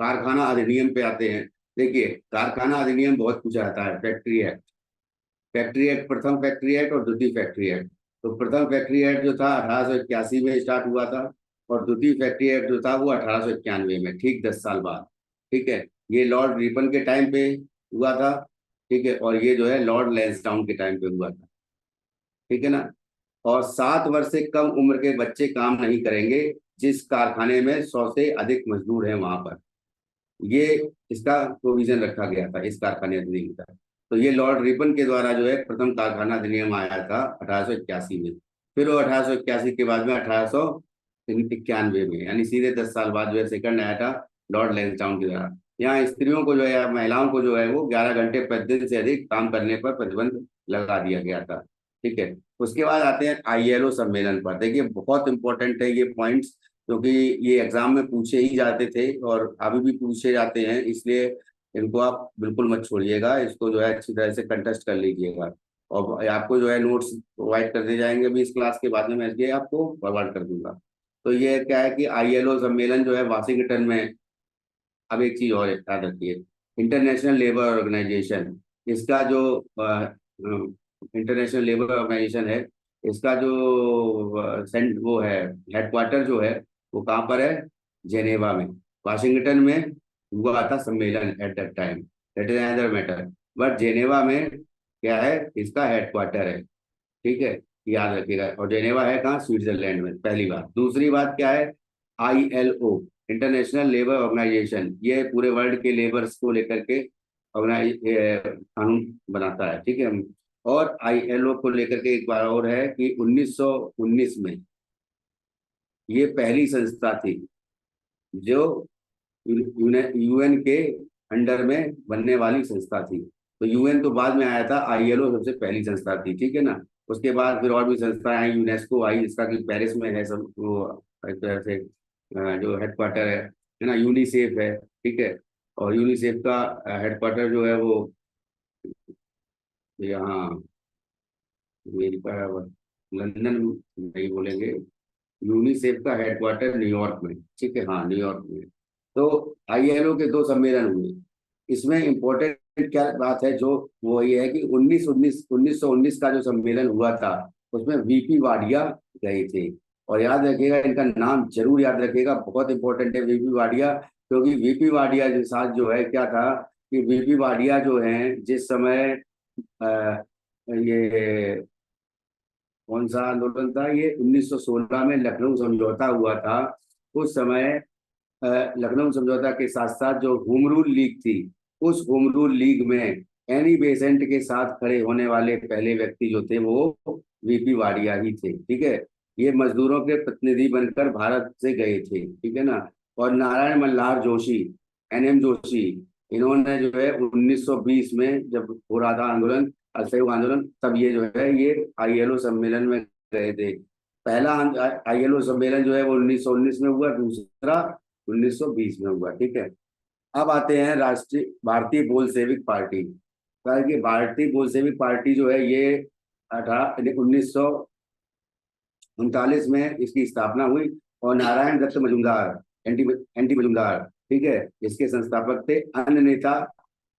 कारखाना अधिनियम पे आते हैं। देखिए, कारखाना अधिनियम बहुत कुछ आता है। फैक्ट्री एक्ट, फैक्ट्री एक्ट, प्रथम फैक्ट्री एक्ट और द्वितीय फैक्ट्री एक्ट। तो प्रथम फैक्ट्री एक्ट जो था 1881 में स्टार्ट हुआ था, और द्वितीय फैक्ट्री एक्ट जो था वो 1891 में, ठीक 10 साल बाद। ठीक है, ये लॉर्ड रिपन के टाइम पे हुआ था। ठीक है, और ये जो है लॉर्ड लैंसडाउन के टाइम पे हुआ था। ठीक है ना। और 7 वर्ष से कम उम्र के बच्चे काम नहीं करेंगे जिस कारखाने में 100 से अधिक मजदूर हैं वहां पर। ये इसका प्रोविजन रखा गया था इस कारखाने अधिनियम का। तो ये लॉर्ड रिपन के द्वारा जो है प्रथम कारखाना अधिनियम आया था 1881 में। फिर वो 1881 के बाद में 1891 में, यानी सीधे 10 साल बाद जो है सेकंड आया था लॉर्ड लैंसडाउन के द्वारा। यहाँ स्त्रियों को जो है या महिलाओं को जो है वो 11 घंटे प्रतिदिन से अधिक काम करने पर प्रतिबंध लगा दिया गया था। ठीक है। उसके बाद आते हैं आईएलओ सम्मेलन पर। देखिए, बहुत इंपॉर्टेंट है ये पॉइंट्स, क्योंकि ये एग्जाम में पूछे ही जाते थे और अभी भी पूछे जाते हैं, इसलिए इनको आप बिल्कुल मत छोड़िएगा। इसको जो है अच्छी तरह से कंटेस्ट कर लीजिएगा। और आपको जो है नोट्स प्रोवाइड कर दिए जाएंगे अभी इस क्लास के बाद में, मैं ये आपको फॉरवर्ड कर दूंगा। तो ये क्या है कि आईएलओ सम्मेलन जो है वाशिंगटन में। अब एक चीज और याद रखिए, इंटरनेशनल लेबर ऑर्गेनाइजेशन, इसका जो इंटरनेशनल लेबर ऑर्गेनाइजेशन है, इसका जो सेंट वो है, हेडक्वार्टर जो है वो कहाँ पर है? जेनेवा में। वाशिंगटन में हुआ था सम्मेलन at that time, that is another matter. But Geneva में क्या है, इसका हेडक्वार्टर है। ठीक है, याद रखिएगा। और जेनेवा है कहाँ? स्विट्जरलैंड में, पहली बात। दूसरी बात क्या है? आईएलओ, इंटरनेशनल लेबर ऑर्गेनाइजेशन, ये पूरे वर्ल्ड के लेबर्स को लेकर के ऑर्गेनाइज कानून बनाता है। ठीक है। और आईएलओ को लेकर के एक बार और है कि 1919 में ये पहली संस्था थी जो यूएन के अंडर में बनने वाली संस्था थी। तो यूएन तो बाद में आया था, आईएलओ सबसे पहली संस्था थी। ठीक है ना। उसके बाद फिर और भी संस्थाएं आई, यूनेस्को आई, इसका कि पेरिस में है सब वो, एक तरह से जो हेडक्वार्टर है ना। यूनिसेफ है। ठीक है। और यूनिसेफ का हेडक्वार्टर जो है वो यहाँ मेरी पर लंदन नहीं बोलेंगे, यूनिसेफ का हेडक्वार्टर न्यूयॉर्क में। ठीक है, हाँ न्यूयॉर्क में। तो आईएलओ के 2 सम्मेलन हुए। इसमें इम्पोर्टेंट क्या बात है, जो वो ये है कि 1919 का जो सम्मेलन हुआ था उसमें वीपी वाडिया गए थे। और याद रखिएगा, इनका नाम जरूर याद रखिएगा, बहुत इंपॉर्टेंट है वीपी वाडिया। क्योंकि वीपी वाडिया के साथ जो है क्या था कि वीपी वाडिया जो है जिस समय अ, ये कौन सा आंदोलन था, ये 1916 में लखनऊ समझौता हुआ था। उस समय लखनऊ समझौता के साथ साथ जो होम रूल लीग थी, उस होम रूल लीग में एनी बेसेंट के साथ खड़े होने वाले पहले व्यक्ति जो थे वो वीपी वाडिया ही थे। ठीक है। ये मजदूरों के प्रतिनिधि बनकर भारत से गए थे। ठीक है ना। और नारायण मल्हार जोशी, एनएम जोशी, इन्होंने जो है 1920 में जब हो रहा था आंदोलन, असहयोग आंदोलन, तब ये जो है ये आईएलओ सम्मेलन में गए थे। पहला आईएलओ सम्मेलन जो है वो 1919 में हुआ, दूसरा 1920 में हुआ। ठीक है। अब आते हैं राष्ट्रीय भारतीय बोलसेविक पार्टी। कारण कि भारतीय बोलसेविक पार्टी जो है ये 1939 में इसकी स्थापना हुई। और नारायण दत्त मजूमदार, एनटी एनटी मजूमदार, ठीक है, इसके संस्थापक थे। अन्य नेता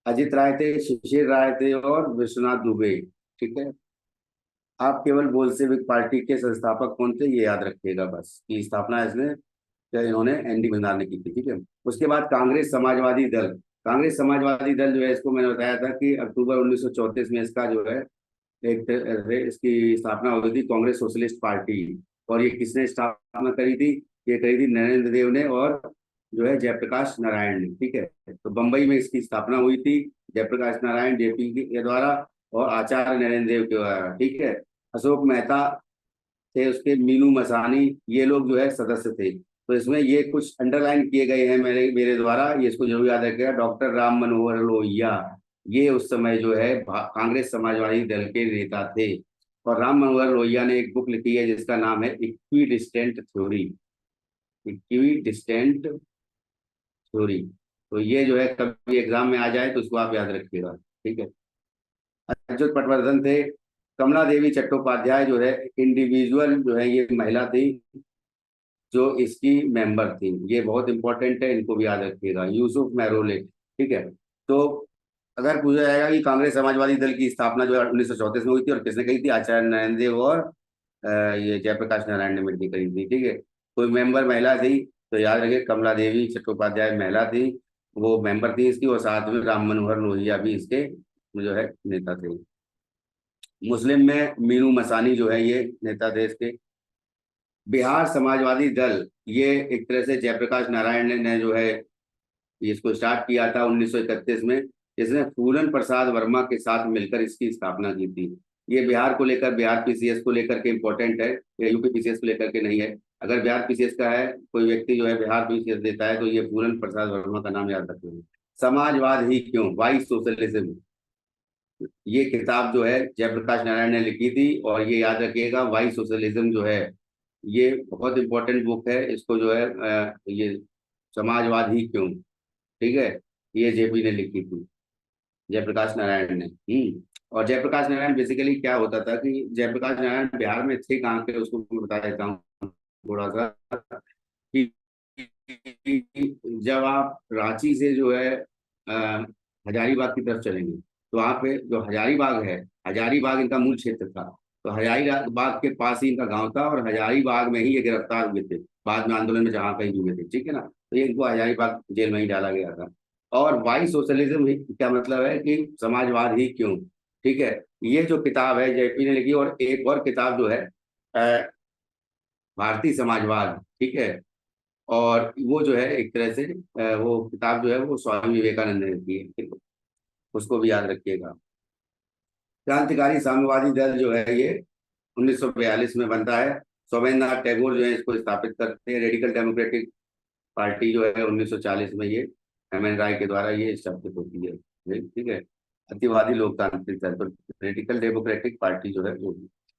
अजित राय थे, शिशिर राय थे और विश्वनाथ दुबे। ठीक है। आप केवल बोलसेविक पार्टी के संस्थापक कौन थे ये याद रखिएगा बस, की स्थापना इसने क्या इन्होंने एनडी बंगाल ने की थी। ठीक है। उसके बाद कांग्रेस समाजवादी दल। कांग्रेस समाजवादी दल जो है, इसको मैंने बताया था कि अक्टूबर 1934 में इसका जो है एक इसकी स्थापना हुई थी, कांग्रेस सोशलिस्ट पार्टी। और ये किसने स्थापना करी थी? ये करी थी नरेंद्र देव ने और जो है जयप्रकाश नारायण ने। ठीक है। तो बंबई में इसकी स्थापना हुई थी जयप्रकाश नारायण जेपी के द्वारा और आचार्य नरेंद्र देव के द्वारा। ठीक है। अशोक मेहता थे उसके, मीनू मसानी, ये लोग जो है सदस्य थे। तो इसमें ये कुछ अंडरलाइन किए गए हैं मेरे मेरे द्वारा, ये इसको जरूर याद रखिएगा। डॉक्टर राम मनोहर लोहिया, ये उस समय जो है कांग्रेस समाजवादी दल के नेता थे। और राम मनोहर लोहिया ने एक बुक लिखी है जिसका नाम है equi distant theory. Equi distant theory. तो ये जो है कभी एग्जाम में आ जाए तो उसको आप याद रखिएगा। ठीक है। अच्युत पटवर्धन थे। कमला देवी चट्टोपाध्याय जो है इंडिविजुअल जो है ये महिला थी जो इसकी मेंबर थी। ये बहुत इंपॉर्टेंट है, इनको भी याद रखिएगा, यूसुफ महरोले। ठीक है। तो अगर पूछा जाएगा कि कांग्रेस समाजवादी दल की स्थापना जो है 1934 में हुई थी और किसने कही थी, आचार्य नरेंद्र देव और ये जयप्रकाश नारायण ने मिलकर करी थी। ठीक है। कोई मेंबर महिला थी तो याद रखिए, कमला देवी चट्टोपाध्याय महिला थी, वो मेंबर थी इसकी, और साथ में राम मनोहर लोहिया भी इसके जो है नेता थे। मुस्लिम में मीनू मसानी जो है ये नेता थे इसके। बिहार समाजवादी दल, ये एक तरह से जयप्रकाश नारायण ने जो है ये इसको स्टार्ट किया था 1931 में। इसने फूलन प्रसाद वर्मा के साथ मिलकर इसकी स्थापना की थी। ये बिहार को लेकर, बिहार पीसीएस को लेकर के इम्पोर्टेंट है, या यूपी पीसीएस को लेकर के नहीं है। अगर बिहार पीसीएस का है, कोई व्यक्ति जो है बिहार पीसीएस देता है, तो ये फूलन प्रसाद वर्मा का नाम याद रखेंगे। समाजवाद ही क्यों, वाई सोशलिज्म, ये किताब जो है जयप्रकाश नारायण ने लिखी थी, और ये याद रखिएगा, वाई सोशलिज्म जो है ये बहुत इंपॉर्टेंट बुक है। इसको जो है ये समाजवाद ही क्यों, ठीक है, ये जेपी ने लिखी थी, जयप्रकाश नारायण ने। और जयप्रकाश नारायण बेसिकली क्या होता था कि जयप्रकाश नारायण बिहार में थे कहाँ के, उसको मैं बता देता हूँ थोड़ा सा। कि जब आप रांची से जो है हजारीबाग की तरफ चलेंगे, तो वहाँ पे जो हजारीबाग है, हजारीबाग इनका मूल क्षेत्र था। तो हजारीबाग के पास ही इनका गांव था, और हजारीबाग में ही ये गिरफ्तार हुए थे, बाद में आंदोलन में जहाँ कहीं हुए थे। ठीक है ना, तो ये इनको हजारीबाग जेल में ही डाला गया था। और वाई सोशलिज्म क्या मतलब है कि समाजवाद ही क्यों। ठीक है। ये जो किताब है जेपी ने लिखी, और एक और किताब जो है भारतीय समाजवाद। ठीक है। और वो जो है एक तरह से वो किताब जो है वो स्वामी विवेकानंद ने लिखी है। ठीक है? उसको भी याद रखिएगा। क्रांतिकारी साम्यवादी दल जो है ये 1942 में बनता है। सोमेंद्रनाथ टैगोर जो है इसको स्थापित करते हैं। रेडिकल डेमोक्रेटिक पार्टी जो है 1940 में ये एम एन राय के द्वारा ये स्थापित होती है। ठीक है। अतिवादी लोकतांत्रिक दल, तो रेडिकल डेमोक्रेटिक पार्टी जो है वो।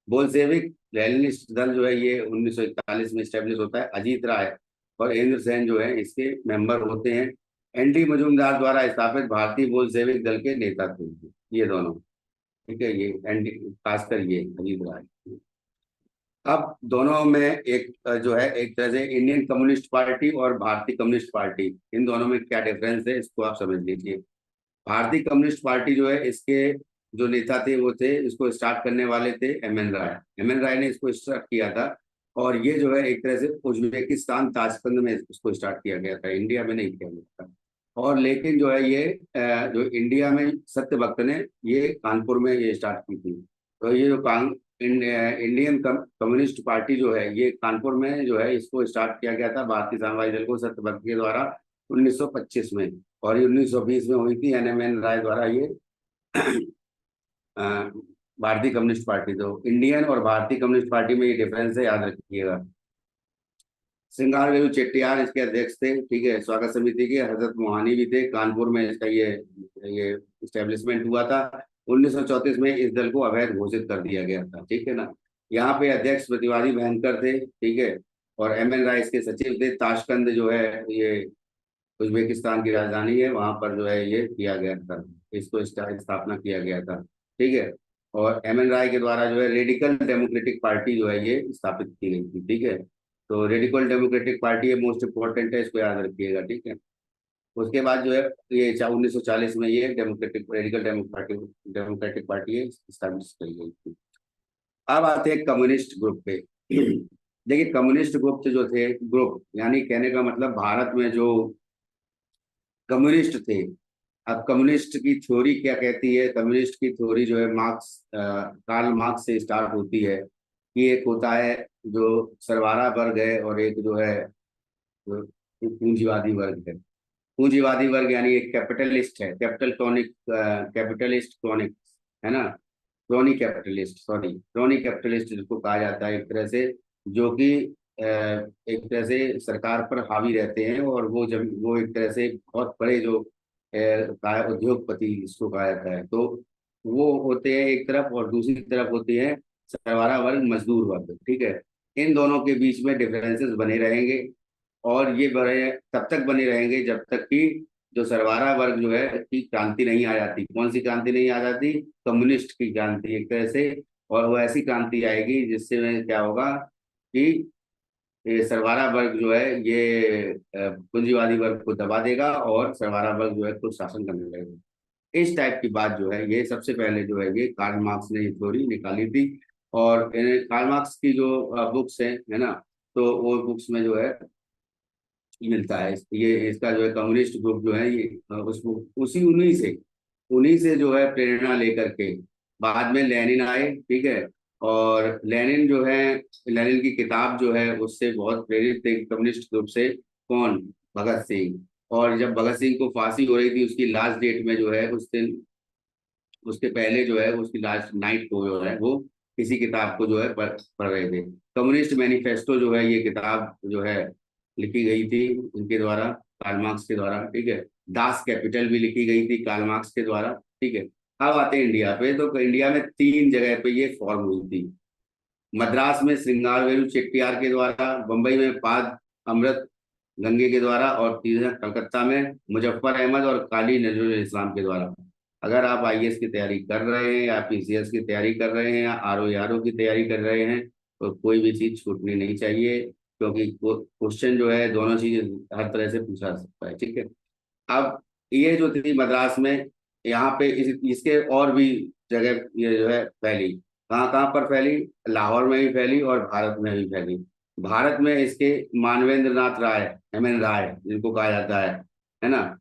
बोल्शेविक लेनिनिस्ट दल जो है ये 1941 में स्टेब्लिश होता है। अजीत राय और इंद्र सेन जो है इसके मेंबर होते हैं। एन डी मजूमदार द्वारा स्थापित भारतीय बोल्शेविक दल के नेता थे ये दोनों। ठीक है। ये एन डी, खासकर ये अजीत राय। अब दोनों में एक जो है एक तरह से इंडियन कम्युनिस्ट पार्टी और भारतीय कम्युनिस्ट पार्टी, इन दोनों में क्या डिफरेंस है इसको आप समझ लीजिए। भारतीय कम्युनिस्ट पार्टी जो है इसके जो नेता थे वो थे, इसको स्टार्ट करने वाले थे एम एन राय। एम एन राय ने इसको स्टार्ट किया था, और ये जो है एक तरह से उज्बेकिस्तान ताशकंद में इसको स्टार्ट किया गया था, इंडिया में नहीं किया गया था। और लेकिन जो है ये जो इंडिया में सत्यवक्त ने ये कानपुर में ये स्टार्ट की थी। तो ये जो इंडियन कम्युनिस्ट पार्टी जो है ये कानपुर में जो है इसको स्टार्ट किया गया था भारतीय समाजवादी दल को सत्यवक्त के द्वारा 1925 में। और ये 1920 में हुई थी एन राय द्वारा ये अ, भारतीय कम्युनिस्ट पार्टी। तो इंडियन और भारतीय कम्युनिस्ट पार्टी में ये डिफरेंस है, याद रखिएगा। श्रृंगार चेट्टियार इसके अध्यक्ष थे। ठीक है। स्वागत समिति के हजरत मोहानी भी थे। कानपुर में इसका ये इस्टेब्लिशमेंट हुआ था। 1934 में इस दल को अवैध घोषित कर दिया गया था। ठीक है ना। यहाँ पे अध्यक्ष प्रतिवादी भयंकर थे। ठीक है। और एम एन राय इसके सचिव थे। ताशकंद जो है ये उज्बेकिस्तान की राजधानी है, वहां पर जो है ये किया गया था, इसको स्थापना किया गया था। ठीक है। और एम एन राय के द्वारा जो है रेडिकल डेमोक्रेटिक पार्टी जो है ये स्थापित की गई थी। ठीक है। तो रेडिकल डेमोक्रेटिक पार्टी ये मोस्ट इम्पोर्टेंट है, इसको याद रखिएगा। ठीक है। उसके बाद जो है ये 1940 में ये डेमोक्रेटिक रेडिकल डेमोक्रेटिक पार्टी है स्थापित की गई थी। अब आते हैं कम्युनिस्ट ग्रुप पे। देखिए कम्युनिस्ट ग्रुप जो थे, ग्रुप यानी कहने का मतलब भारत में जो कम्युनिस्ट थे। अब कम्युनिस्ट की थ्योरी क्या कहती है, कम्युनिस्ट की थ्योरी जो है मार्क्स, कार्ल मार्क्स से स्टार्ट होती है। कि एक होता है जो सरवारा वर्ग है, और एक जो है जो पूंजीवादी वर्ग है। पूंजीवादी वर्ग यानी एक कैपिटलिस्ट है, कैपिटलिस्ट क्रॉनिक है ना, crony capitalist, sorry crony capitalist जिसको कहा जाता है एक तरह से, जो कि एक तरह से सरकार पर हावी रहते हैं, और वो जब वो एक तरह से बहुत बड़े जो उद्योगपति इसको कहा जाता है, तो वो होते हैं एक तरफ, और दूसरी तरफ होते हैं सरवारा वर्ग, मजदूर वर्ग। ठीक है। इन दोनों के बीच में डिफरेंसेस बने रहेंगे, और ये बड़े तब तक बने रहेंगे जब तक कि जो सरवारा वर्ग जो है की क्रांति नहीं आ जाती। कौन सी क्रांति नहीं आ जाती, कम्युनिस्ट की क्रांति एक तरह से। और वो ऐसी क्रांति आएगी जिससे में क्या होगा कि ये सरवारा वर्ग जो है ये पूंजीवादी वर्ग को दबा देगा और सरवारा वर्ग जो है खुद शासन करने लगेगा। इस टाइप की बात जो है ये सबसे पहले जो है ये कार्ल मार्क्स ने ये थ्योरी निकाली थी। और कार्ल मार्क्स की जो बुक्स है ना, तो वो बुक्स में जो है मिलता है ये इसका जो है कम्युनिस्ट ग्रुप जो है ये उसको उसी उन्हीं से जो है प्रेरणा लेकर के बाद में लेनिन आए, ठीक है। और लेनिन जो है, लेनिन की किताब जो है उससे बहुत प्रेरित थे कम्युनिस्ट ग्रुप से। कौन? भगत सिंह। और जब भगत सिंह को फांसी हो रही थी उसकी लास्ट डेट में जो है उस दिन, उसके पहले जो है उसकी लास्ट नाइट को जो है वो किसी किताब को जो है पढ़ रहे थे। कम्युनिस्ट मैनिफेस्टो जो है ये किताब जो है लिखी गई थी इनके द्वारा, कार्ल मार्क्स के द्वारा, ठीक है। दास कैपिटल भी लिखी गई थी कार्ल मार्क्स के द्वारा, ठीक है। अब आते हैं इंडिया पे, तो इंडिया में 3 जगह पे ये फॉर्म हुई थी। मद्रास में श्रृंगारवेलु चेट्टियार के द्वारा, बंबई में पाद अमृत गंगे के द्वारा, और तीसरा कलकत्ता में मुजफ्फर अहमद और काली नजरुल इस्लाम के द्वारा। अगर आप आईएएस की तैयारी कर रहे हैं या पीसीएस की तैयारी कर रहे हैं या आरओ की तैयारी कर रहे हैं, तो कोई भी चीज छूटनी नहीं चाहिए, क्योंकि क्वेश्चन जो है दोनों चीज हर तरह से पूछा जा सकता है, ठीक है। अब ये जो थी मद्रास में, यहाँ पे इसके और भी जगह ये जो है फैली। कहाँ कहाँ पर फैली? लाहौर में भी फैली और भारत में भी फैली। भारत में इसके मानवेंद्र नाथ राय, एम एन राय जिनको कहा जाता है ना,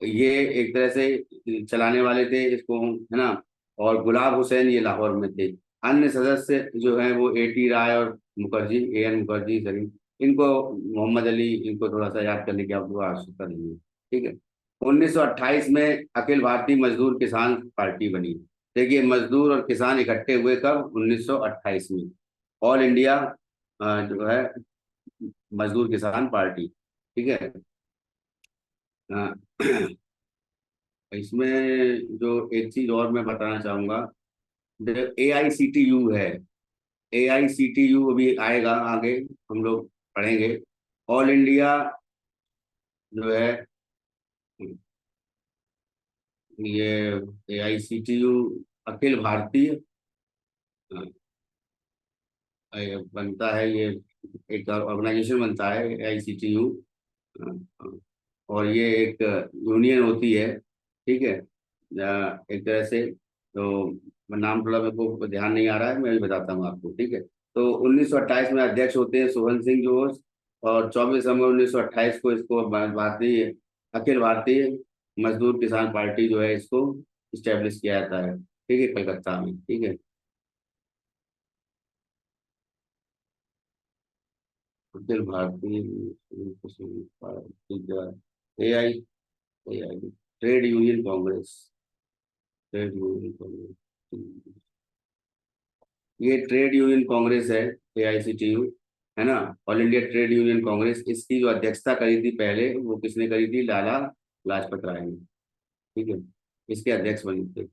ये एक तरह से चलाने वाले थे इसको, है ना। और गुलाब हुसैन ये लाहौर में थे। अन्य सदस्य जो है वो एटी राय और मुखर्जी, ए एन मुखर्जी, सरी, इनको मोहम्मद अली, इनको थोड़ा सा याद करने की आपको आवश्यकता नहीं है, ठीक है। 1928 में अखिल भारतीय मजदूर किसान पार्टी बनी। देखिए, मजदूर और किसान इकट्ठे हुए कब? 1928 में। ऑल इंडिया जो है मजदूर किसान पार्टी, ठीक है। अ, इसमें जो एक चीज और मैं बताना चाहूंगा, ए आई सी टी यू है। ए आई सी टी यू अभी आएगा आगे, हम लोग पढ़ेंगे। ऑल इंडिया जो है ये ए आई C T U Akhil Bharatiya बनता है ये, एक ऑर्गेनाइजेशन बनता है ए आई सी टी यू। और ये एक यूनियन होती है, ठीक है। एक तरह से तो नाम थोड़ा मेरे को ध्यान नहीं आ रहा है, मैं भी बताता हूँ आपको, ठीक है। तो 1928 में अध्यक्ष होते हैं सोहन सिंह जोश। और 24 नवंबर 1928 को इसको भारतीय अखिल भारतीय मजदूर किसान पार्टी जो है इसको इस्टेब्लिश किया जाता है, ठीक है, कलकत्ता में, ठीक है। Akhil Bharatiya A I A I trade union congress, trade union congress, ये ट्रेड यूनियन कांग्रेस है, एआईसीटीयू, है ना। All India trade union congress, इसकी जो अध्यक्षता करी थी पहले, वो किसने करी थी? लाला लाजपत राय ने, ठीक है। इसके अध्यक्ष बने थे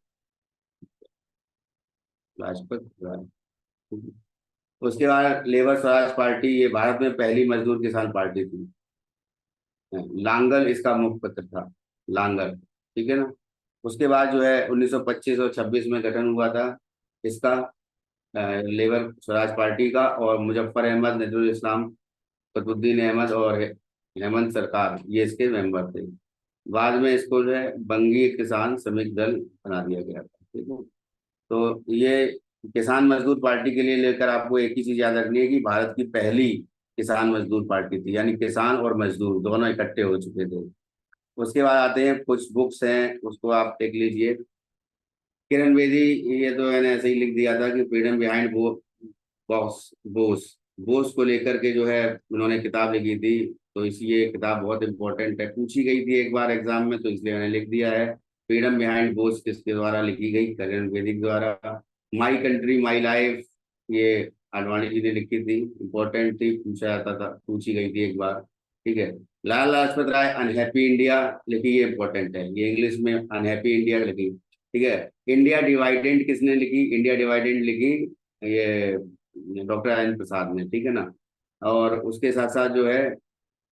लाजपत राय, ठीक है। उसके बाद लेबर स्वराज पार्टी, ये भारत में पहली मजदूर किसान पार्टी थी। लांगल इसका मुखपत्र था, लांगल, ठीक है ना। उसके बाद जो है 1925 और 26 में गठन हुआ था इसका, लेबर स्वराज पार्टी का। और मुजफ्फर अहमद, नजरुल इस्लाम, कुतुबुद्दीन अहमद और हेमंत सरकार ये इसके मेंबर थे। बाद में इसको जो है बंगी किसान श्रमिक दल बना दिया गया था, ठीक है। तो ये किसान मजदूर पार्टी के लिए लेकर आपको एक ही चीज याद रखनी है कि भारत की पहली किसान मजदूर पार्टी थी, यानी किसान और मजदूर दोनों इकट्ठे हो चुके थे। उसके बाद आते हैं कुछ बुक्स हैं, उसको आप देख लीजिए। किरण बेदी, ये तो मैंने ऐसे ही लिख दिया था कि freedom behind boss Bose, Bose को लेकर के जो है उन्होंने किताब लिखी थी। तो इसलिए ये किताब बहुत इंपॉर्टेंट है, पूछी गई थी एक बार एग्जाम में, तो इसलिए मैंने लिख दिया है। फ्रीडम बिहाइंड बोस किसके द्वारा लिखी गई? किरण बेदी के द्वारा। माई कंट्री माई लाइफ, ये आडवाणी जी ने लिखी थी, इंपॉर्टेंट थी, पूछा जाता था, पूछी गई थी एक बार, ठीक है। लाला लाजपत राय अनहैप्पी इंडिया लिखी, ये इंपॉर्टेंट है, ये इंग्लिश में अनहैप्पी इंडिया लिखी, ठीक है। इंडिया डिवाइडेंड किसने लिखी? इंडिया डिवाइडेंड लिखी ये डॉक्टर राजेंद्र प्रसाद ने, ठीक है ना। और उसके साथ साथ जो है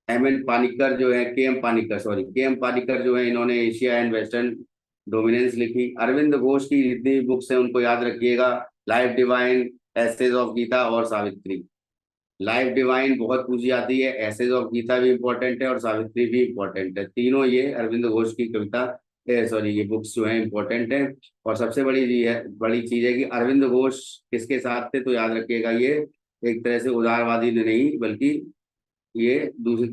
एम एन पानिकर जो है, के एम पानिकर, सॉरी, के एम पानिकर जो है, इन्होंने एशिया एंड वेस्टर्न डोमिनेंस लिखी। अरविंद घोष की जितनी बुक्स हैं उनको याद रखिएगा, life divine, essays of Gita और सावित्री। लाइफ डिवाइन बहुत पूछी जाती है, एसेज ऑफ गीता भी इम्पोर्टेंट है और सावित्री भी इम्पोर्टेंट है। तीनों ये अरविंद घोष की कविता, सॉरी ये बुक्स जो है इम्पोर्टेंट है। और सबसे बड़ी चीज है कि अरविंद घोष किसके साथ थे, तो याद रखिएगा ये एक तरह से उदारवादी नहीं, बल्कि ये दूसरी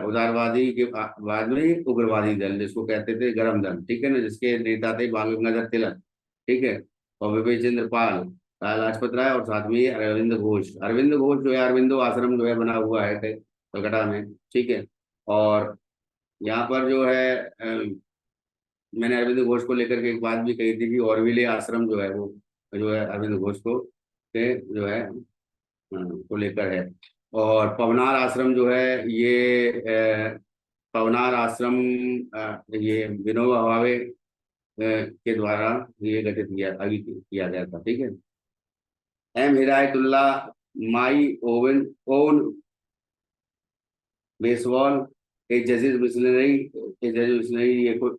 उदारवादी के बाद में उग्रवादी दल जिसको कहते थे गरम दल, ठीक है ना, जिसके नेता थे बाल गंगाधर तिलक, ठीक है, और विपिन चंद्र पाल, लाला लाजपत राय, और साथ में ये अरविंद घोष जो है, अरविंदो आश्रम जो है बना हुआ है कलकत्ता में, ठीक है। और यहाँ पर जो है मैंने अरविंद घोष को लेकर के एक बात भी कही थी कि ऑरविले आश्रम जो है वो जो है अरविंद घोष को के जो है को लेकर है। और पवनार आश्रम जो है ये पवनार आश्रम ये विनोबा भावे के द्वारा ये गठित किया गया था, ठीक है। एम हिदायतुल्लाह, माई ओवन ओन बेसबॉल, एक जजेस मिशनरी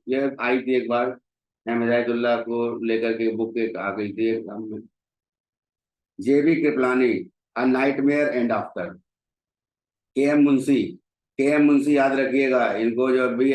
ये आई थी एक बार, एम हिदायतुल्लाह को लेकर के बुक एक आ गई थी JB Kripalani, a nightmare and after. K M Munshi याद रखिएगा इनको, जो अभी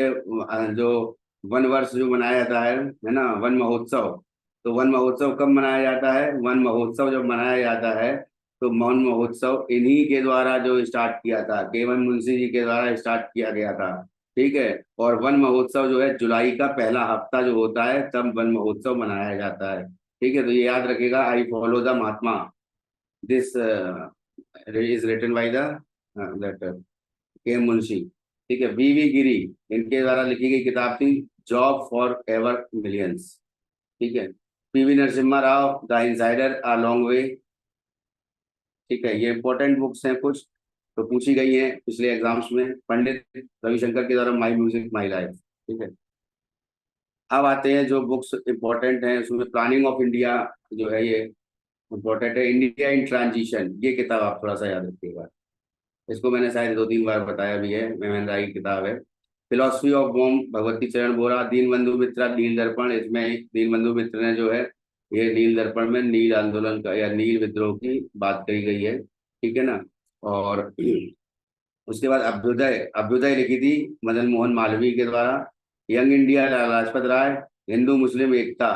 जो वन वर्ष जो मनाया जाता है ना, वन महोत्सव। तो वन महोत्सव कब मनाया जाता है, वन महोत्सव जब मनाया जाता है तो वन महोत्सव इन्हीं के द्वारा जो स्टार्ट किया था, के एम मुंशी जी के द्वारा स्टार्ट किया गया था, ठीक है। और वन महोत्सव जो है जुलाई का पहला हफ्ता जो होता है तब वन महोत्सव मनाया जाता है, ठीक है। तो ये याद रखिएगा, I follow the Mahatma, this is written by the K Munshi, ठीक है। वी गिरी, इनके द्वारा लिखी गई किताब थी जॉब फॉर एवर मिलियंस, ठीक है। PV Narasimha Rao, the insider, a long way, ठीक है। ये इंपॉर्टेंट बुक्स हैं कुछ, तो पूछी गई हैं पिछले एग्जाम्स में। पंडित रविशंकर के द्वारा माई म्यूजिक माई लाइफ, ठीक है। अब आते हैं जो बुक्स इंपॉर्टेंट हैं, उसमें प्लानिंग ऑफ इंडिया जो है ये इंपॉर्टेंट है। इंडिया इन ट्रांजिशन, ये किताब आप थोड़ा सा याद रखिएगा, इसको मैंने शायद 2-3 बार बताया भी है, मेहमान राय की किताब है। फिलोसफी ऑफ बॉम्ब, भगवती चरण बोरा, दीन बंधु मित्रा, नील दर्पण, इसमें दीन बंधु मित्र ने जो है ये नील दर्पण में नील आंदोलन का या नील विद्रोह की बात कही गई है, ठीक है ना। और उसके बाद अभ्युदय, अभ्युदय लिखी थी मदन मोहन मालवीय के द्वारा। यंग इंडिया, लाला लाजपत राय, हिंदू मुस्लिम एकता,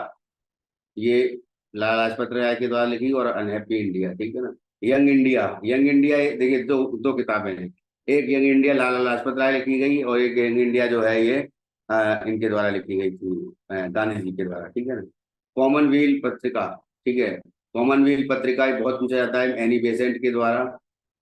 ये लाला लाजपत राय के द्वारा लिखी, और अनहैप्पी इंडिया, ठीक है ना। यंग इंडिया देखिए दो दो किताबें हैं, एक यंग इंडिया लाला लाजपत राय लिखी गई, और एक यंग इंडिया जो है ये इनके द्वारा लिखी गई थी, गांधी जी के द्वारा, ठीक है ना। कॉमनवेल्थ पत्रिका, ठीक है, कॉमनवेल्थ पत्रिका ये बहुत पूछा जाता है, एनी बेसेंट के द्वारा।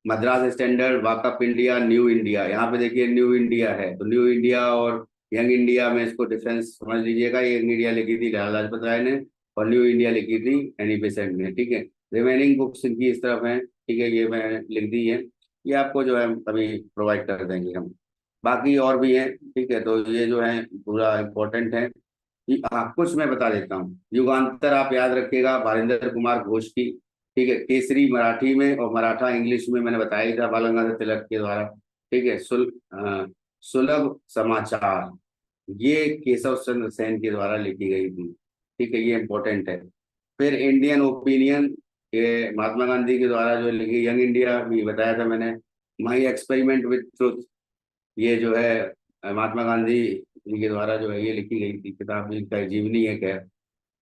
Madras standard, wake up India, new India, यहाँ पे देखिए न्यू इंडिया है, तो न्यू इंडिया और यंग इंडिया में इसको डिफरेंस समझ लीजिएगा। यंग इंडिया लिखी थी लाला लाजपत राय ने, और न्यू इंडिया लिखी थी एनी बेसेंट ने, ठीक है। रिमेनिंग बुक्स इनकी इस तरफ हैं, ठीक है, ये मैंने लिख दी है, ये आपको जो है अभी प्रोवाइड कर देंगे हम। बाकी और भी हैं, ठीक है, तो ये जो है पूरा इम्पोर्टेंट है। हाँ कुछ मैं बता देता हूँ। युगांतर आप याद रखिएगा, भारिंदर कुमार घोष की, ठीक है। केसरी मराठी में और मराठा इंग्लिश में मैंने बताया ही था, बाल गंगाधर तिलक के द्वारा, ठीक है। सुलभ समाचार, ये केशव चंद्र सेन के द्वारा लिखी गई थी, ठीक है, ये इंपॉर्टेंट है। फिर इंडियन ओपिनियन, ये महात्मा गांधी के द्वारा जो लिखी, यंग इंडिया भी बताया था मैंने। माई एक्सपेरिमेंट विद ट्रुथ, ये जो है महात्मा गांधी जी के द्वारा जो है ये लिखी गई थी किताब, इनका जीवनी एक है।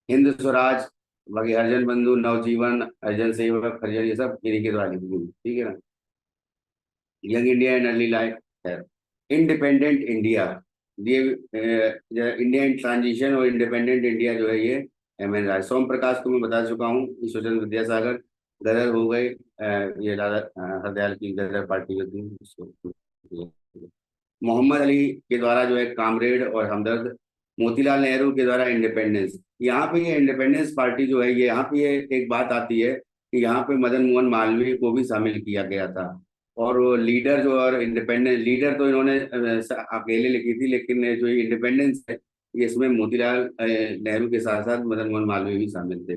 हिंद स्वराज, बाकी हरिजन बंधु, नवजीवन, हरिजन सेवक, हरिजन, ये सब इन्हीं के द्वारा लिखी गई, ठीक है ना। Young India and early life है। इंडिपेंडेंट इंडिया, ये इंडिया इन ट्रांजिशन और इंडिपेंडेंट इंडिया जो है ये एम एन राय। सोम प्रकाश को मैं बता चुका हूँ, ईश्वरचंद्र विद्यासागर, गदर हो गए, ये दादा हरदयाल की गदर पार्टी जो थी उसको। मोहम्मद अली के द्वारा जो है कामरेड और हमदर्द। मोतीलाल नेहरू के द्वारा इंडिपेंडेंस। यहाँ पे ये इंडिपेंडेंस पार्टी जो है ये, यहाँ पे ये एक बात आती है कि यहाँ पे मदन मोहन मालवीय को भी शामिल किया गया था। और वो लीडर जो, और इंडिपेंडेंस लीडर तो इन्होंने अकेले लिखी थी, लेकिन जो ये इंडिपेंडेंस है ये इसमें मोतीलाल नेहरू के साथ साथ मदन मोहन मालवीय भी शामिल थे।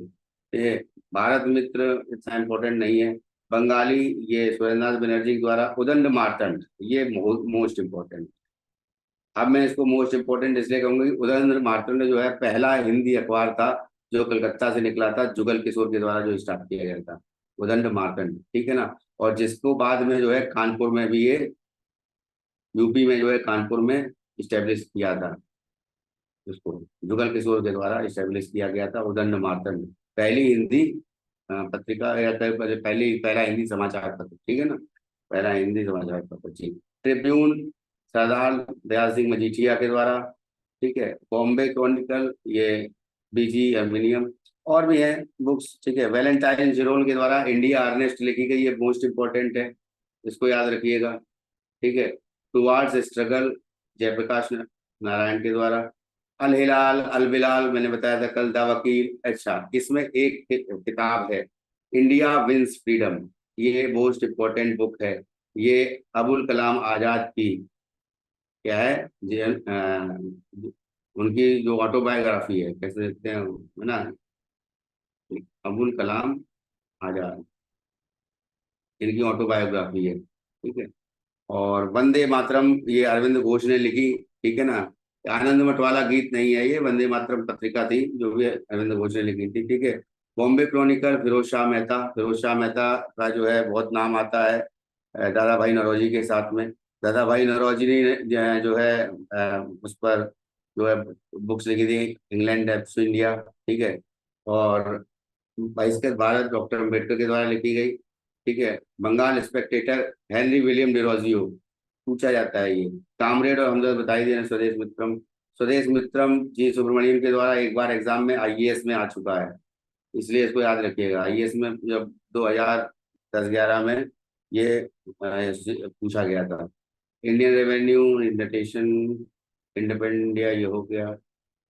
ये भारत मित्र इतना इम्पोर्टेंट नहीं है। बंगाली, ये सुरेंद्रनाथ बनर्जी के द्वारा। उदंड मार्तंड, ये मोस्ट इम्पोर्टेंट। अब मैं इसको मोस्ट इम्पोर्टेंट इसलिए कहूंगा कि उदंड मार्तंड जो है पहला हिंदी अखबार था जो कलकत्ता से निकला था, जुगल किशोर के द्वारा जो स्टार्ट किया गया था। उदंड मार्तंड, ठीक है ना। और जिसको बाद में जो है कानपुर में भी ये, यूपी में जो है कानपुर में इस्टेब्लिश किया था, उसको जुगल किशोर के द्वारा इस्टेब्लिश किया गया था उदंड मार्तंड। पहली हिंदी पत्रिका या पहली पहला हिंदी समाचार पत्र, ठीक है ना, पहला हिंदी समाचार पत्र जी। ट्रिब्यून सरदार दयाल सिंह मजीठिया के द्वारा, ठीक है। बॉम्बे क्रॉनिकल ये बीजी एल्युमिनियम, और भी है बुक्स, ठीक है। वैलेंटाइन जिरोल के द्वारा इंडिया अर्नेस्ट लिखी गई, ये मोस्ट इंपॉर्टेंट है, इसको याद रखिएगा, ठीक है। टुवार्ड्स स्ट्रगल जयप्रकाश नारायण के द्वारा। अल हिलाल अल बिलाल मैंने बताया था कल, द वकील। अच्छा, इसमें एक किताब है इंडिया विंस फ्रीडम, ये मोस्ट इम्पोर्टेंट बुक है। ये अबुल कलाम आजाद की क्या है जी, उनकी जो ऑटोबायोग्राफी है, कैसे देखते हैं है ना, अबुल कलाम आजाद, इनकी ऑटोबायोग्राफी है, ठीक है। और वंदे मातरम ये अरविंद घोष ने लिखी, ठीक है ना। आनंद मठ वाला गीत नहीं है, ये वंदे मातरम पत्रिका थी जो भी अरविंद घोष ने लिखी थी, ठीक है। बॉम्बे क्रॉनिकल फिरोज शाह मेहता, फिरोज शाह मेहता का जो है बहुत नाम आता है दादा भाई नौरोजी के साथ में। दादा भाई नौरोजी ने जो है उस पर जो है बुक्स लिखी थी, इंग्लैंड एप्स इंडिया, ठीक है। और बहिष्कृत भारत डॉक्टर अम्बेडकर के द्वारा लिखी गई, ठीक है। Bengal spectator Henry William Derozio, पूछा जाता है ये। कामरेड और हमदर्द बताई दे रहे हैं, स्वदेश मित्रम। स्वदेश मित्रम जी सुब्रमण्यम के द्वारा एक बार एग्जाम में आईएएस में आ चुका है, इसलिए इसको याद रखिएगा। आईएएस में जब 2010-11 में ये पूछा गया था। Indian revenue indentation, independent India ये हो गया।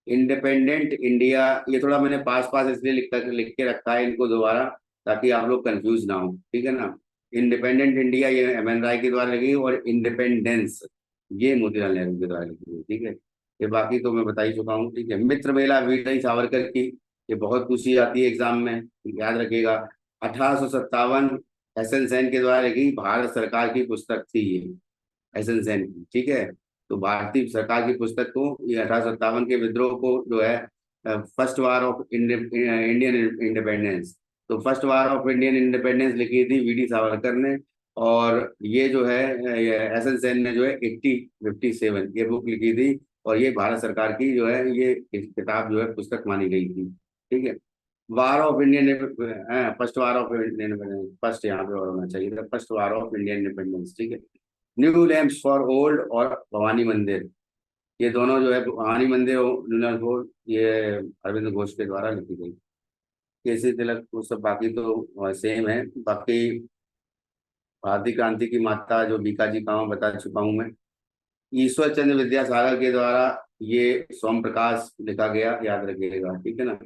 इंडिपेंडेंट इंडिया ये थोड़ा मैंने पास पास इसलिए लिख के रखा है इनको दोबारा, ताकि आप लोग कंफ्यूज ना हो, ठीक है ना। इंडिपेंडेंट इंडिया ये एम एन राय के द्वारा लिखी, और इंडिपेंडेंस ये मोतीलाल नेहरू के द्वारा लिखी गई, ठीक है। ये बाकी तो मैं बता ही चुका हूँ, ठीक है। मित्र मेला वीर सावरकर की, ये बहुत पूछी जाती है एग्जाम में, याद रखिएगा। 1857 एस एन सेन के द्वारा लिखी भारत सरकार की पुस्तक थी ये, एसन सेन की, ठीक है। तो भारतीय सरकार की पुस्तक को, ये 1857 के विद्रोह को जो है first war of Indian independence, तो first war of Indian independence लिखी थी वीडी सावरकर ने। और ये जो है एसन सेन ने जो है 1857 ये बुक लिखी थी, और ये भारत सरकार की जो है ये किताब जो है पुस्तक मानी गई थी, ठीक है। वार of Indian, first war of Indian, first यहाँ पे और होना चाहिए था, first war of Indian independence, ठीक है। न्यू लैम्प्स फॉर ओल्ड और भवानी मंदिर, ये दोनों जो है भवानी मंदिर और न्यू, ये अरविंद घोष के द्वारा लिखी गई। केसी तिलक वो सब बाकी तो सेम है। बाकी भारतीय क्रांति की माता जो बीकाजी कामा बता चुका हूँ मैं। ईश्वर चंद्र विद्यासागर के द्वारा ये सोम प्रकाश लिखा गया, याद रखिएगा, ठीक है ना।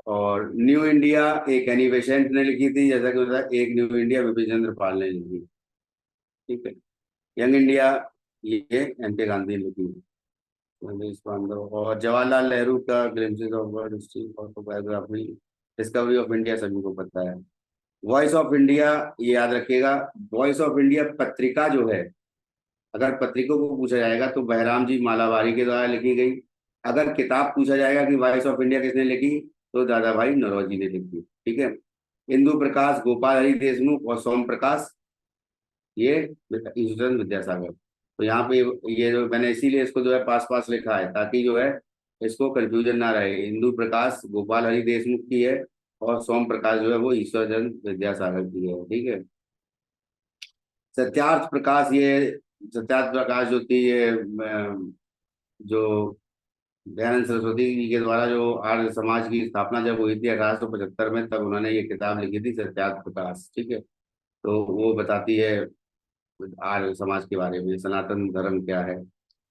और न्यू इंडिया एक एनी बेसेंट ने लिखी थी, जैसा कि बताया, एक न्यू इंडिया विपिन चंद्र पाल ने लिखी, ठीक है। यंग इंडिया ये एम के गांधी ने लिखी, मनीष पांडव। और जवाहरलाल नेहरू का glimpses of world history, autobiography, discovery of India सभी को पता है। वॉइस ऑफ इंडिया ये याद रखिएगा, वॉइस ऑफ इंडिया पत्रिका जो है, अगर पत्रिकों को पूछा जाएगा तो बहराम जी मालावारी के द्वारा लिखी गई। अगर किताब पूछा जाएगा कि वॉइस ऑफ इंडिया किसने लिखी, तो दादा भाई नौरोजी ने लिखी, ठीक है। इंदु प्रकाश, गोपाल हरि देशमुख और सोम प्रकाश ये ईश्वर विद्यासागर। तो यहाँ पे ये जो मैंने इसीलिए इसको जो है पास पास लिखा है, ताकि जो है इसको कंफ्यूजन ना रहे। इंदु प्रकाश गोपाल हरि देशमुख की है, और सोम प्रकाश जो है वो ईश्वर विद्यासागर की है, ठीक है। सत्यार्थ प्रकाश ये, सत्यार्थ प्रकाश जो थी ये जो दयानंद सरस्वती जी के द्वारा जो आर्य समाज की स्थापना जब हुई थी 1875 में, तब उन्होंने ये किताब लिखी थी सत्यार्थ प्रकाश, ठीक है। तो वो बताती है आर्य समाज के बारे में, सनातन धर्म क्या है।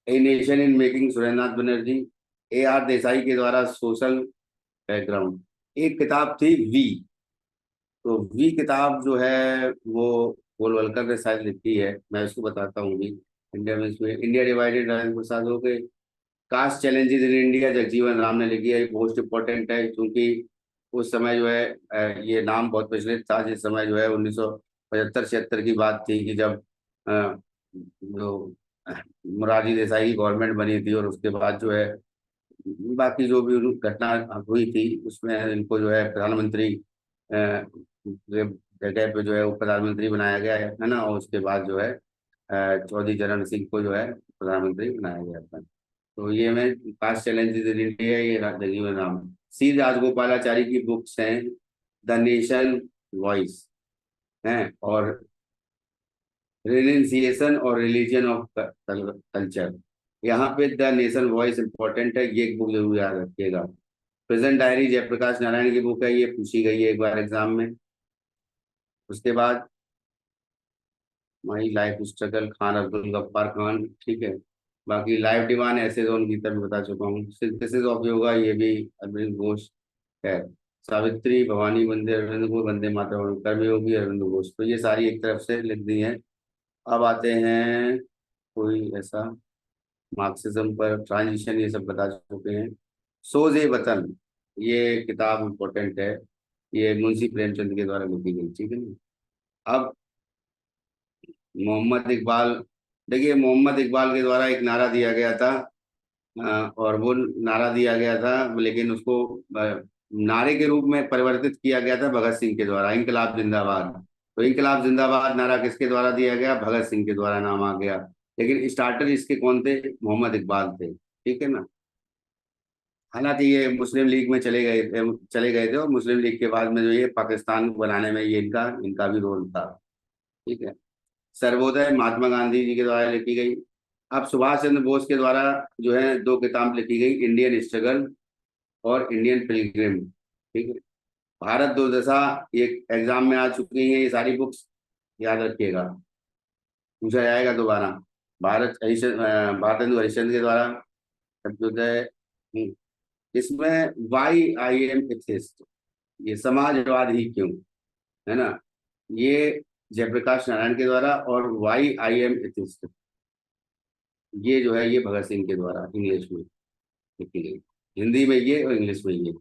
A nation in making Surendranath Banerjee, A R Desai के द्वारा सोशल बैकग्राउंड। एक किताब थी वी, तो वी किताब जो है वो गोलवलकर ने शायद लिखी है, मैं उसको बताता हूँ भी। इंडिया में इसमें इंडिया डिवाइडेड, राजेंद्र प्रसाद हो गए। Caste challenges in India Jagjivan Ram ने लिखी है, मोस्ट इम्पोर्टेंट है, क्योंकि उस समय जो है ये नाम बहुत प्रचलित था, जिस समय जो है 1975-76 की बात थी, कि जब जो मोरारजी देसाई की गवर्नमेंट बनी थी, और उसके बाद जो है बाकी जो भी घटना हुई थी उसमें इनको जो है प्रधानमंत्री जगह पे जो है वो प्रधानमंत्री बनाया गया है ना। और उसके बाद जो है चौधरी चरण सिंह को जो है प्रधानमंत्री बनाया गया था। तो ये मैं पास्ट चैलेंजेस इन इंडिया, ये राजीव नाम। सी राजगोपालाचारी की बुक्स हैं द नेशन वॉइस हैं, और रिनेंसिएशन और रिलीजन ऑफ कल्चर। यहाँ पे द नेशन वॉइस इंपॉर्टेंट है, ये एक बुक जरूर याद रखिएगा। प्रेजेंट डायरी जयप्रकाश नारायण की बुक है, ये पूछी गई है एक बार एग्जाम में। उसके बाद my life struggle Khan Abdul Ghaffar Khan, ठीक है। बाकी लाइफ डिवाइन ऐसे तो उनकी तभी बता चुका हूँ। सिंथेसिस ऑफ योगा ये भी अरविंद घोष है। सावित्री भवानी मंदिर अरविंद घोष, वंदे मातरम कर्मयोगी अरविंद घोष। तो ये सारी एक तरफ से लिख दी है। अब आते हैं कोई ऐसा मार्क्सिज्म पर ट्रांजिशन, ये सब बता चुके हैं। सोज ए वतन, ये किताब इम्पोर्टेंट है, ये मुंशी प्रेमचंद के द्वारा लिखी गई, ठीक है ना। अब मोहम्मद इकबाल, देखिए मोहम्मद इकबाल के द्वारा एक नारा दिया गया था, और वो नारा दिया गया था, लेकिन उसको नारे के रूप में परिवर्तित किया गया था भगत सिंह के द्वारा, इनकलाब जिंदाबाद। तो इनकलाब जिंदाबाद नारा किसके द्वारा दिया गया? भगत सिंह के द्वारा नाम आ गया। लेकिन स्टार्टर इसके कौन थे? मोहम्मद इकबाल थे, ठीक है ना। हालांकि ये मुस्लिम लीग में चले गए थे, और मुस्लिम लीग के बाद में जो ये पाकिस्तान बनाने में ये इनका इनका भी रोल था, ठीक है। सर्वोदय महात्मा गांधी जी के द्वारा लिखी गई। अब सुभाष चंद्र बोस के द्वारा जो है दो किताब लिखी गई, इंडियन स्ट्रगल और इंडियन पिलग्रिम, ठीक है। भारत दुर्दशा, ये एग्जाम में आ चुकी हैं ये सारी बुक्स, याद रखिएगा, पूछा जाएगा दोबारा। भारतेंदु हरिश्चंद्र के द्वारा सर्वोदय। इसमें वाई आई एम एथिस्ट, ये समाजवाद ही क्यों, है ना, ये जयप्रकाश नारायण के द्वारा। और वाई आई एम एथिस्ट, ये जो है ये भगत सिंह के द्वारा इंग्लिश में लिखी गई। हिंदी में ये और इंग्लिश में ये।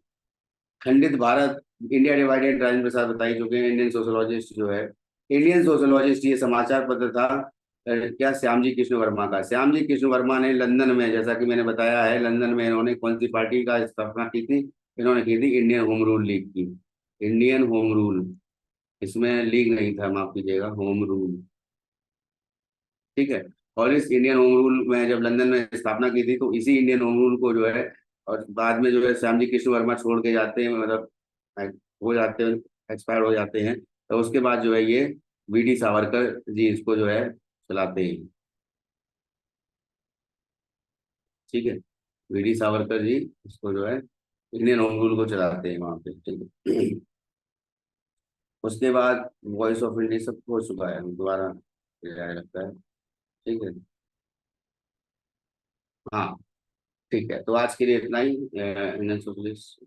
खंडित भारत, इंडिया डिवाइडेड, राजेंद्र प्रसाद बता ही चुके हैं। इंडियन सोशोलॉजिस्ट जो है, इंडियन सोशोलॉजिस्ट, ये समाचार पत्र था क्या, श्याम जी कृष्ण वर्मा का। श्याम जी कृष्ण वर्मा ने लंदन में, जैसा कि मैंने बताया है, लंदन में इन्होंने कौन सी पार्टी का स्थापना की थी? इन्होंने की थी इंडियन होम रूल लीग की। इंडियन होम रूल, इसमें लीग नहीं था, माफ कीजिएगा, होम रूल, ठीक है। और इस इंडियन होम रूल में जब लंदन में स्थापना की थी, तो इसी इंडियन होम रूल को जो है, और बाद में जो है श्याम जी कृष्ण वर्मा छोड़ के जाते हैं, मतलब हो जाते हैं, एक्सपायर हो जाते हैं। तो उसके बाद जो है ये वीडी सावरकर जी इसको जो है चलाते हैं, ठीक है। वीडी सावरकर जी इसको जो है इंडियन होम रूल को चलाते हैं वहां पे, ठीक है। उसके बाद वॉइस ऑफ इंडिया सब हो चुका है, दोबारा लगता है, ठीक है। हाँ, ठीक है, तो आज के लिए इतना ही। Indian socialist